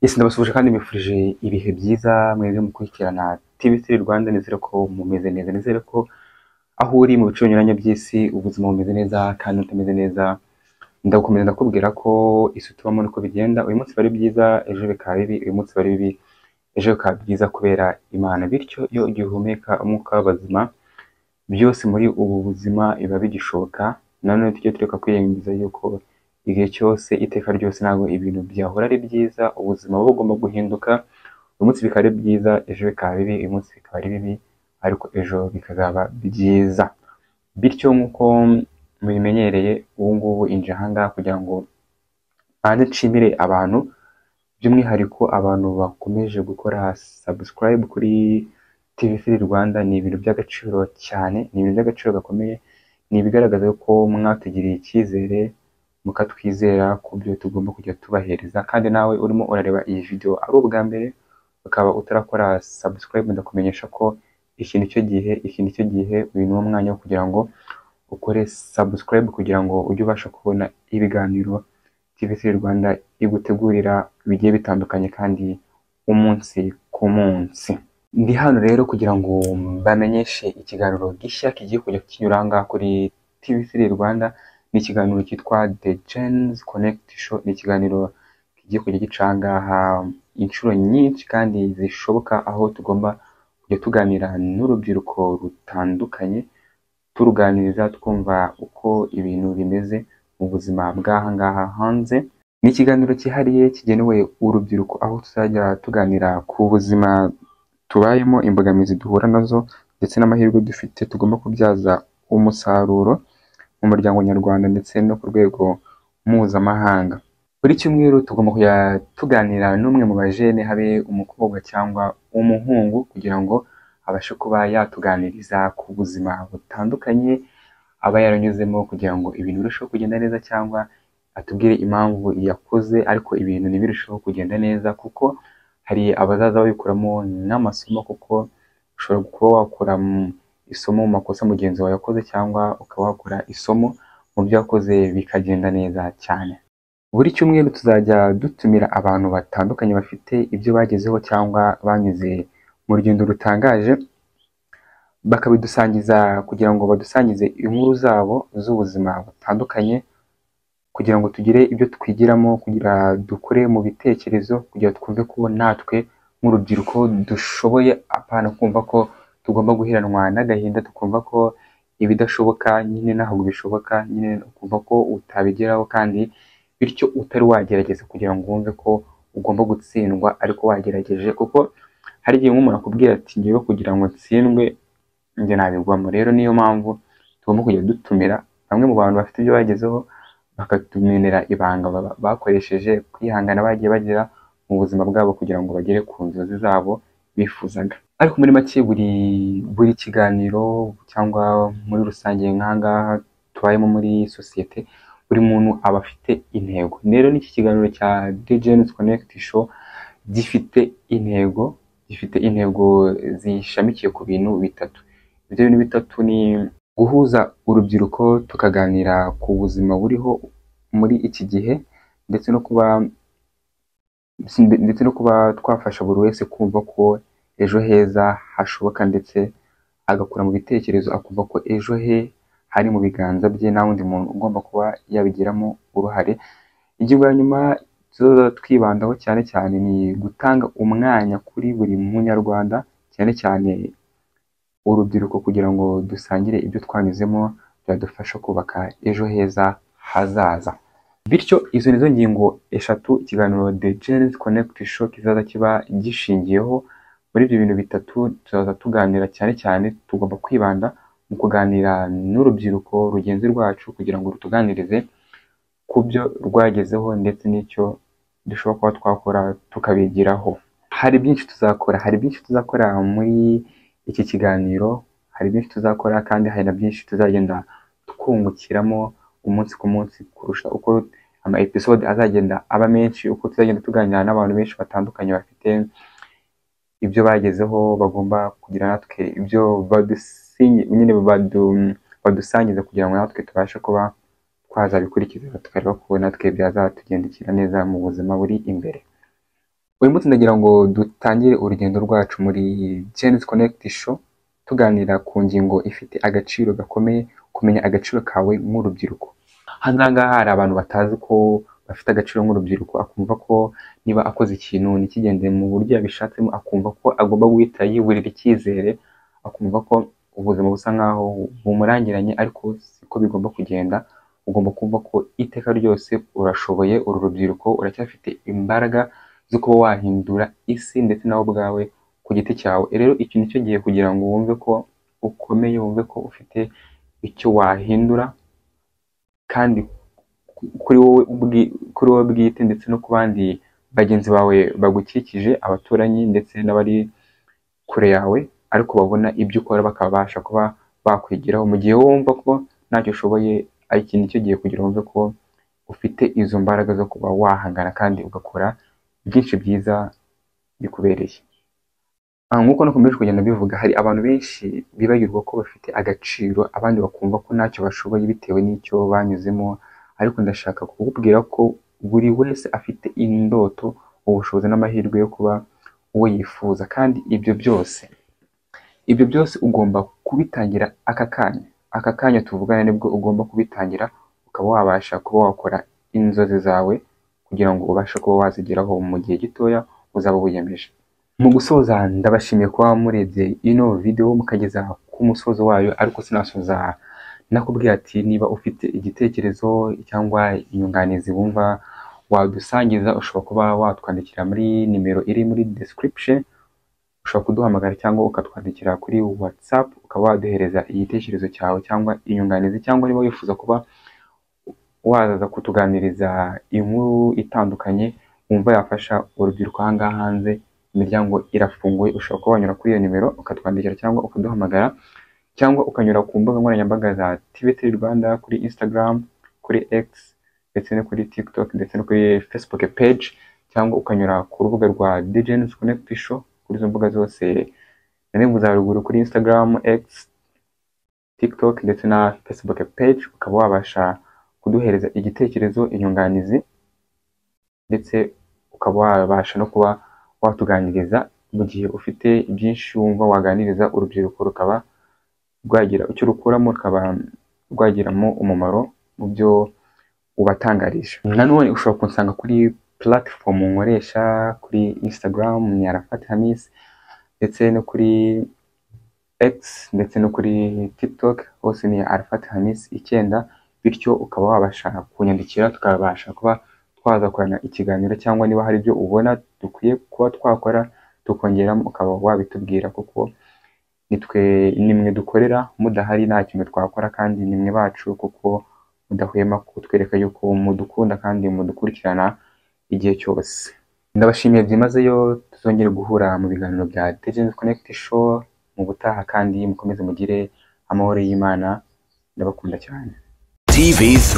Ese ndabasuje kandi mbifurije ibihe byiza mwebwe mukurikirana TV3 Rwanda. Nizere ko mumeze neza, nizere ko aho uri mu bice binyuranye by'isi ubuzima bumeze neza kandi utameze neza. Ndagukomeza ndakubwira ko isi tubamo niko bigenda, uyu munsi bari byiza ejo bikaba bibi, uyu munsi bari bibi ejo bikaba byiza kubera Imana. Bityo iyo ugihumeka umwuka w'abazima, byose muri ubu buzima biba bigishoboka. Nanone tujye tureka kwirengagiza yuko igihe cyose iteka ryose ntabwo ibintu byahora ari byiza, ubuzima buba bugomba guhinduka. Uyu munsi bikaba ari byiza ejo bikaba bibi, uyu munsi bikaba ari bibi ariko ejo bikazaba byiza. Bityo nk'uko mubimenyereye, ubu ngubu inje ahangaha kugira ngo banze nshimire abantu, by'umwihariko abantu bakomeje gukora subscribe kuri TV3 Rwanda. Ni ibintu by'agaciro cyane, ni ibintu by'agaciro gakomeye, ni ibigaragaza ko mwatugiriye icyizere mukatwizera ku byo tugomba kujya tubahereza. Kandi nawe urimo urareba iyi video ari ubwa mbere ukaba utarakora subscribe, ndakumenyesha ko iki nicyo gihe, uyu ni umwanya wo kugira ngo ukore subscribe kugira ngo ujye ubasha kubona ibiganiro TV3 Rwanda igutegurira bigiye bitandukanye kandi umunsi ku munsi. Ndi hano rero kugira ngo mbamenyeshe ikiganiro gishya kigiye kujya kinyuranga kuri TV3 Rwanda. Ni ikiganiro cyitwa The Gens Connect Show. Ni ikiganiro kigiye kujya gicangaha inshuro nyinshi kandi zishoboka, aho tugomba kujya tuganira n'urubyiruko rutandukanye, turuganiriza twumva uko ibintu bimeze mu buzima bw'ahangaha hanze. Ni ikiganiro cyihariye kigenewe urubyiruko, aho tuzajya tuganira ku buzima tubayemo, imbogamizi duhura nazo ndetse n'amahirwe dufite tugomba kubyaza umusaruro mu muryango nyarwanda ndetse no ku rwego mpuzamahanga. Buri cyumweru tugomba kujya tuganira n'umwe mu bajene, habe umukobwa cyangwa umuhungu, kugira ngo abashe kuba yatuganiriza ku buzima butandukanye aba yaranyuzemo, kugira ngo ibintu birusheho kugenda neza, cyangwa atubwire impamvu yakoze ariko ibintu ntibirusheho kugenda neza, kuko hari abazaza babikuramo n'amasomo, kuko ushobora kuba wakora isomo mu makosa mugenzi wawe yakoze, cyangwa ukaba wakora isomo mu byo yakoze bikagenda neza cyane. Buri cyumweru tuzajya dutumira abantu batandukanye bafite ibyo bagezeho cyangwa banyuze mu rugendo rutangaje, bakabidusangiza kugira ngo badusangize inkuru zabo z'ubuzima butandukanye, kugira ngo tugire ibyo twigiramo, kugira dukore mu bitekerezo, kugira twumve ko natwe nk'urubyiruko dushoboye, apana kumva ko tugomba guheranwa n'agahinda, tukumva ko ibidashoboka nyine ntabwo bishoboka, nyine ukumva ko utabigeraho kandi bityo utari wagerageza, kugira ngo wumve ko ugomba gutsindwa ariko wagerageje. Kuko hari igihe nk'umuntu akubwira ati ngewe kugira ngo ntsindwe njye nabigwamo. Rero niyo mpamvu tugomba kujya dutumira bamwe mu bantu bafite ibyo bagezeho, bakatumenera ibanga bakoresheje, kwihangana bagiye bagira mu buzima bwabo kugira ngo bagere ku nzozi zabo bifuzaga. Ariko muri make buri kiganiro cyangwa muri rusange nk'ahangaha tubayemo muri sosiyete, buri muntu aba afite intego. Rero n'iki kiganiro cya The Gens Connect Show gifite intego zishamikiye ku bintu bitatu. Ibyo bintu bitatu ni guhuza urubyiruko tukaganira ku buzima buriho muri iki gihe, ndetse no kuba twafasha buri wese kumva ko ejo heza hashoboka, ndetse agakura mu bitekerezo akumva ko ejo he hari mu biganza bye, nta wundi muntu ugomba kuba yabigiramo uruhare. Ingingo ya nyuma tuzoza twibandaho cyane cyane ni gutanga umwanya kuri buri munyarwanda, cyane cyane urubyiruko, kugira ngo dusangire ibyo twanyuzemo byadufasha kubaka ejo heza hazaza. Bityo izo nizo ngingo eshatu ikiganiro The Gens Connect Show kizaza kiba gishingiyeho. Muri ibyo bintu bitatu tuzaza tuganira cyane cyane, tugomba kwibanda mu kuganira n'urubyiruko rugenzi rwacu, kugira ngo rutuganirize ku byo rwagezeho ndetse n'icyo dushobora kuba twakora tukabigiraho. Hari byinshi tuzakora muri iki kiganiro, hari byinshi tuzakora kandi hari na byinshi tuzagenda twungukiramo umunsi ku munsi, kurusha uko ama episode azagenda aba menshi, uko tuzagenda tuganira n'abantu benshi batandukanye bafite ibyo bagezeho, bagomba kugira natwe ibyo badusangiza, kugira ngo natwe tubashe kuba twazabikurikiza, tukareba ko natwe byazatugendekera neza mu buzima buri imbere. uyu munsi ndagira ngo dutangire urugendo rwacu muri Genesis Connect Show tuganira ku ngingo ifite agaciro gakomeye, kumenya agaciro kawe nk'urubyiruko. Hano ngaha hari abantu batazi ko bafite agaciro nk'urubyiruko, akumva ko niba akoze ikintu ntikigendere mu buryo yabishatsemo, akumva ko agomba guhita yiburira icyizere, akumva ko ubuzima busa nkaho bumurangiranye, ariko siko bigomba kugenda. Ugomba kumva ko iteka ryose urashoboye, uru rubyiruko uracyafite imbaraga zo kuba wahindura isi ndetse nawe ubwawe ku giti cyawe. Rero iki nicyo gihe kugira ngo wumve ko ukomeye, wumve ko ufite icyo wahindura, kandi kuri wowe bwite ndetse no ku bandi bagenzi bawe bagukikije, abaturanyi ndetse n'abari kure yawe, ariko babona ibyo ukora bakabasha kuba bakwigiraho. Mu gihe wumva ko ntacyo ushoboye, iki nicyo gihe kugira wumve ko ufite izo mbaraga zo kuba wahangana kandi ugakora byinshi byiza bikubereye. Nk'uko nakomeje kugenda bivuga, hari abantu benshi bibagirwa ko bafite agaciro, abandi bakumva ko ntacyo bashoboye bitewe n'icyo banyuzemo, ariko ndashaka kukubwira ko buri wese afite indoto, ubushobozi n'amahirwe yo kuba uwo yifuza, kandi ibyo byose ugomba kubitangira aka kanya tuvugana, nibwo ugomba kubitangira ukaba wabasha kuba wakora inzozi zawe kugira ngo ubashe kuba wazigeraho mu gihe gitoya uzaba wiyemeje. Mu gusoza, ndabashimiye kuba murebye ino video mukageza ku musozo wayo, ariko sinasoza nakubwiye ati niba ufite igitekerezo cyangwa inyunganizi wumva wadusangiza, ushobora kuba watwandikira muri nimero iri muri description, ushobora kuduhamagara cyangwa ukatwandikira kuri WhatsApp, ukaba waduhereza igitekerezo cyawe cyangwa inyunganizi, cyangwa niba wifuza kuba wazaza kutuganiriza inkuru itandukanye wumva yafasha urubyiruko ahangaha hanze, imiryango irafunguye. Ushobora kuba wanyura kuri iyo nimero ukatwandikira cyangwa ukaduhamagara, cyangwa ukanyura ku mbuga nkoranyambaga za TVT Rwanda, kuri Instagram, kuri X ndetse no kuri TikTok ndetse no kuri Facebook page, cyangwa ukanyura ku rubuga rwa Genesis Connect Show. Kuri izo mbuga zose nanevuze haruguru, kuri Instagram, X, TikTok ndetse na Facebook page, ukaba wabasha kuduhereza igitekerezo, inyunganizi, ndetse ukaba wabasha no kuba watuganiriza mu gihe ufite byinshi wumva waganiriza urubyiruko, rukaba rwagira icyo rukuramo, rukaba rwagiramo umumaro mu byo ubatangarije. Nanone ushobora kunsanga kuri platform nkoresha, kuri Instagram ni Arafat Hamis, ndetse no kuri X ndetse no kuri TikTok, hose ni Arafat Hamis 9, bityo ukaba wabasha kunyandikira tukabasha kuba twazakorana ikiganiro, cyangwa niba hari ibyo ubona dukwiye kuba twakora tukongeramo ukaba wabitubwira, kuko nimwe dukorera, mudahari nta kintu twakora, kandi nimwe bacu kuko mudahwema kutwereka yuko mudukunda kandi mudukurikirana igihe cyose. Ndabashimiye byimazeyo, tuzongere guhura mu biganiro bya Genesis Connect Show mu butaha, kandi mukomeze mugire amahoro y'Imana. Ndabakunda cyane. TV3